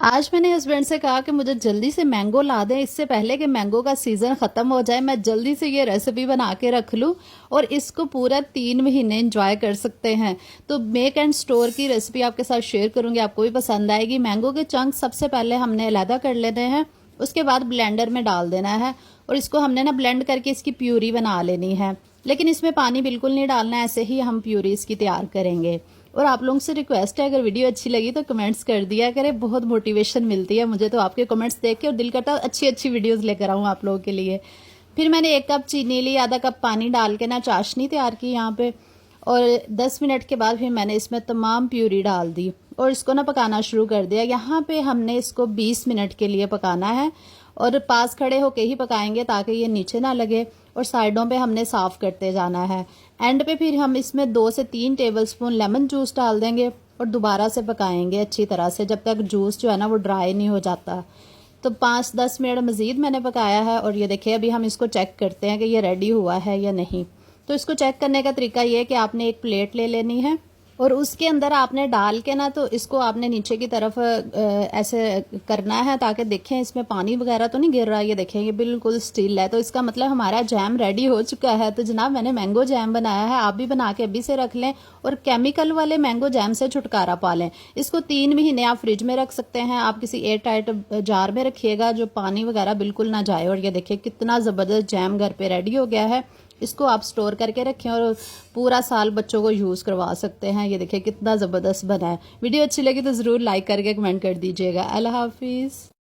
आज मैंने हस्बैंड से कहा कि मुझे जल्दी से मैंगो ला दें, इससे पहले कि मैंगो का सीज़न ख़त्म हो जाए मैं जल्दी से ये रेसिपी बना के रख लूँ और इसको पूरा 3 महीने इंजॉय कर सकते हैं। तो मेक एंड स्टोर की रेसिपी आपके साथ शेयर करूँगी, आपको भी पसंद आएगी। मैंगो के चंक सबसे पहले हमने अलहदा कर लेने हैं, उसके बाद ब्लेंडर में डाल देना है और इसको हमने ना ब्लेंड करके इसकी प्यूरी बना लेनी है। लेकिन इसमें पानी बिल्कुल नहीं डालना है, ऐसे ही हम प्यूरी इसकी तैयार करेंगे। और आप लोगों से रिक्वेस्ट है, अगर वीडियो अच्छी लगी तो कमेंट्स कर दिया करें, बहुत मोटिवेशन मिलती है मुझे तो आपके कमेंट्स देख के, और दिल करता है अच्छी अच्छी वीडियोस लेकर आऊँ आप लोगों के लिए। फिर मैंने 1 कप चीनी ली, आधा कप पानी डाल के ना चाशनी तैयार की यहाँ पे, और 10 मिनट के बाद फिर मैंने इसमें तमाम प्यूरी डाल दी और इसको ना पकाना शुरू कर दिया। यहाँ पे हमने इसको 20 मिनट के लिए पकाना है और पास खड़े होके ही पकाएंगे ताकि ये नीचे ना लगे, और साइडों पे हमने साफ़ करते जाना है। एंड पे फिर हम इसमें 2 से 3 टेबलस्पून लेमन जूस डाल देंगे और दोबारा से पकाएंगे अच्छी तरह से जब तक जूस जो है ना वो ड्राई नहीं हो जाता। तो 5-10 मिनट मज़ीद मैंने पकाया है और ये देखिए अभी हम इसको चेक करते हैं कि ये रेडी हुआ है या नहीं। तो इसको चेक करने का तरीका ये है कि आपने एक प्लेट ले लेनी है और उसके अंदर आपने डाल के ना, तो इसको आपने नीचे की तरफ ऐसे करना है ताकि देखें इसमें पानी वगैरह तो नहीं गिर रहा। ये देखें ये बिल्कुल स्टील है, तो इसका मतलब हमारा जैम रेडी हो चुका है। तो जनाब मैंने मैंगो जैम बनाया है, आप भी बना के अभी से रख लें और केमिकल वाले मैंगो जैम से छुटकारा पा लें। इसको 3 महीने आप फ्रिज में रख सकते हैं, आप किसी एयर टाइट जार में रखिएगा जो पानी वगैरह बिल्कुल ना जाए। और ये देखिए कितना ज़बरदस्त जैम घर पे रेडी हो गया है। इसको आप स्टोर करके रखें और पूरा साल बच्चों को यूज़ करवा सकते हैं। ये देखिए कितना ज़बरदस्त बना है। वीडियो अच्छी लगी तो ज़रूर लाइक करके कमेंट कर दीजिएगा। अल्लाह हाफिज़।